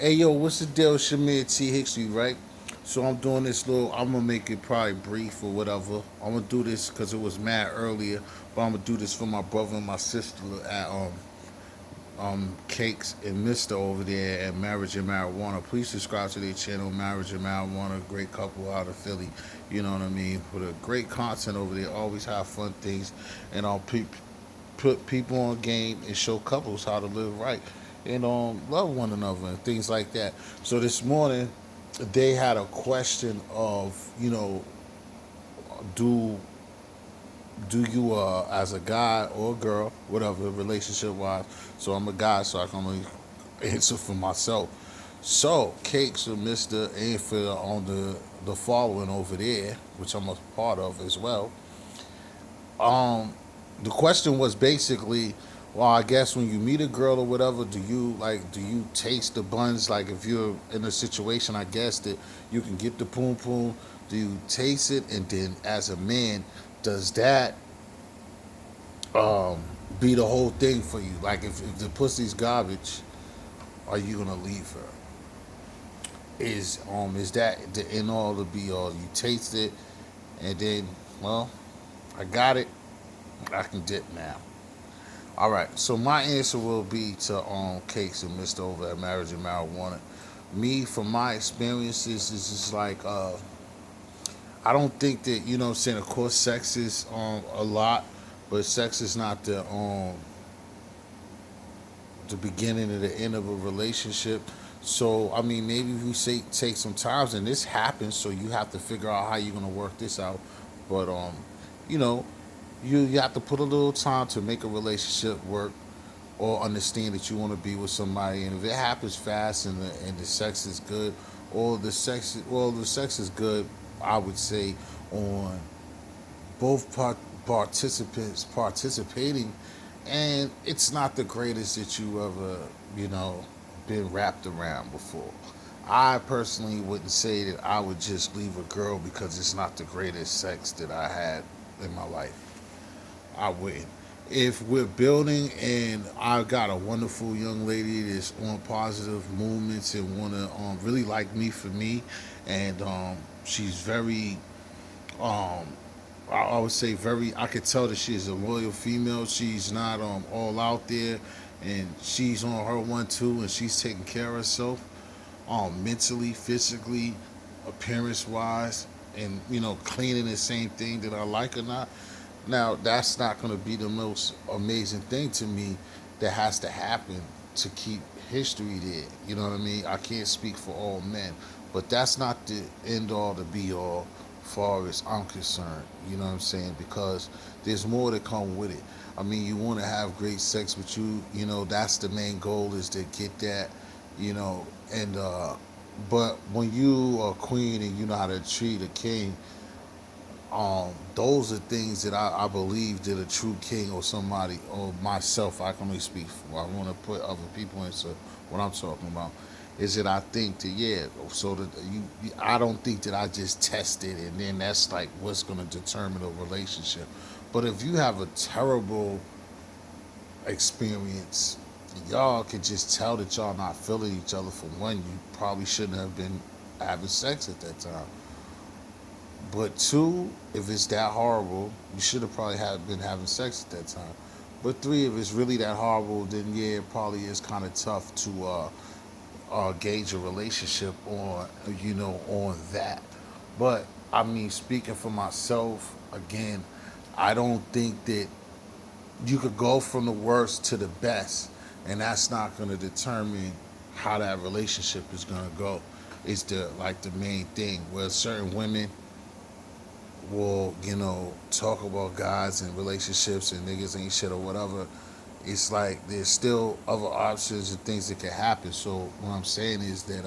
Hey yo, what's the deal, Shamir T History, right? So I'm doing this little. I'm gonna make it probably brief or whatever. I'm gonna do this because it was mad earlier, but I'm gonna do this for my brother and my sister at Cakes and Mister over there at Marriage and Marijuana. Please subscribe to their channel, Marriage and Marijuana. Great couple out of Philly. You know what I mean? With a great content over there. Always have fun things, and I'll put people on game and show couples how to live right and love one another and things like that. So this morning they had a question of, do you as a guy or a girl, whatever, relationship wise. So I'm a guy, so I can only answer for myself. So Cakes or Mr. Anfield on the following over there, which I'm a part of as well. Um, the question was basically, well, I guess when you meet a girl or whatever, do you taste the buns? Like if you're in a situation, I guess that you can get the poom poom, do you taste it? And then as a man, does that um be the whole thing for you? Like if the pussy's garbage, are you gonna leave her? Is that the end all to be all? You taste it and then, well, I got it, I can dip now. All right, so my answer will be to Cakes and Mr. Over at Marriage and Marijuana. Me, from my experiences, is just like I don't think that, you know what I'm saying. Of course, sex is a lot, but sex is not the beginning or the end of a relationship. So I mean, maybe if we say take some times, and this happens, so you have to figure out how you're gonna work this out. But you know, you have to put a little time to make a relationship work or understand that you want to be with somebody. And if it happens fast and the sex is good, or the sex is good, I would say on both participants participating, and it's not the greatest that you ever you know been wrapped around before. I personally wouldn't say that I would just leave a girl because it's not the greatest sex that I had in my life. I wouldn't. If we're building and I got a wonderful young lady that's on positive movements and wanna really like me for me, and she's very um, I would say very. I could tell that she's a loyal female. She's not all out there, and she's on her one too, and she's taking care of herself, mentally, physically, appearance wise, and cleaning the same thing that I like or not. Now, that's not going to be the most amazing thing to me that has to happen to keep history there. You know what I mean? I can't speak for all men, but that's not the end all to be all far as I'm concerned. You know what I'm saying? Because there's more to come with it. I mean, you want to have great sex, but that's the main goal is to get that, and but when you are a queen and you know how to treat a king, those are things that I believe that a true king or somebody or myself, I can only speak for. I want to put other people into what I'm talking about. Is that I think that, yeah, so that I don't think that I just test it and then that's like what's going to determine a relationship. But if you have a terrible experience, y'all can just tell that y'all not feeling each other. For one, you probably shouldn't have been having sex at that time. But two, if it's that horrible, you should have probably have been having sex at that time. But three, if it's really that horrible, then yeah, it probably is kind of tough to gauge a relationship on that. But I mean, speaking for myself, again, I don't think that you could go from the worst to the best, and that's not going to determine how that relationship is going to go. It's the main thing. Where certain women will, talk about guys and relationships and niggas ain't shit or whatever. It's like there's still other options and things that can happen. So what I'm saying is that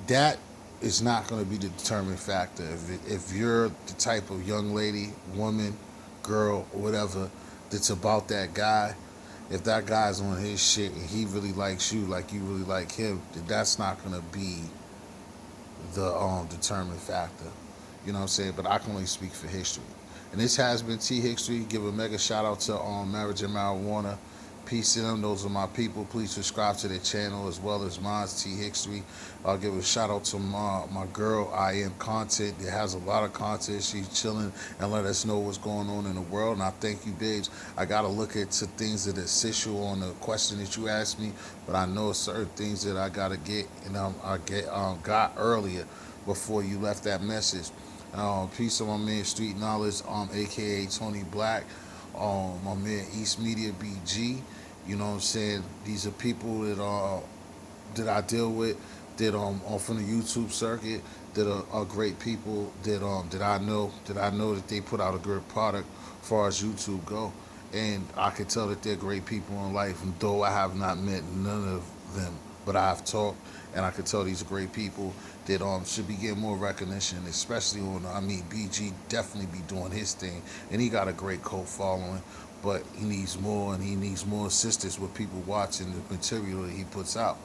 that is not going to be the determining factor. If you're the type of young lady, woman, girl, or whatever that's about that guy, if that guy's on his shit and he really likes you like you really like him, then that's not going to be the determining factor. You know what I'm saying? But I can only speak for history. And this has been T History. Give a mega shout out to Marriage and Marijuana. Peace to them. Those are my people. Please subscribe to their channel as well as mine, T History. I'll give a shout out to my girl, I Am Content. It has a lot of content. She's chilling and let us know what's going on in the world. And I thank you, babes. I got to look into things that assist you on the question that you asked me, but I know certain things that I got to get, and got earlier before you left that message. Peace to my man Street Knowledge, aka Tony Black, my man East Media BG. You know what I'm saying? These are people that I deal with, that from the YouTube circuit, that are great people, that I know that they put out a good product as far as YouTube go. And I can tell that they're great people in life, and though I have not met none of them, but I have talked, and I can tell these are great people that should be getting more recognition, especially on, BG definitely be doing his thing, and he got a great cult following, but he needs more, and he needs more assistance with people watching the material that he puts out.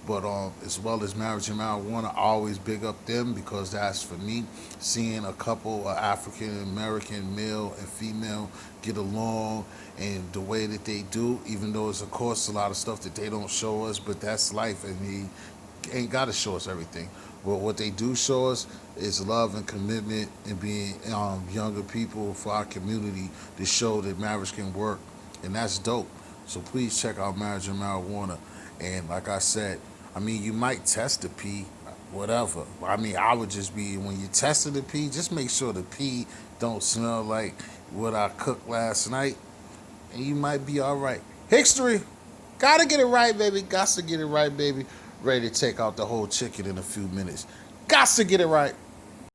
But as well as Marriage and Marijuana, I always big up them, because that's, for me, seeing a couple of African American male and female get along, and the way that they do, even though it's of course a lot of stuff that they don't show us, but that's life. I mean, ain't got to show us everything. But what they do show us is love and commitment, and being younger people for our community, to show that marriage can work, and that's dope. So please check out Marriage and Marijuana. And like I said, you might test the pee, whatever. I would just be, when you tested the pee, just make sure the pee don't smell like what I cooked last night, and you might be all right. History, gotta get it right, baby. Got to get it right, baby. Ready to take out the whole chicken in a few minutes. Got to get it right.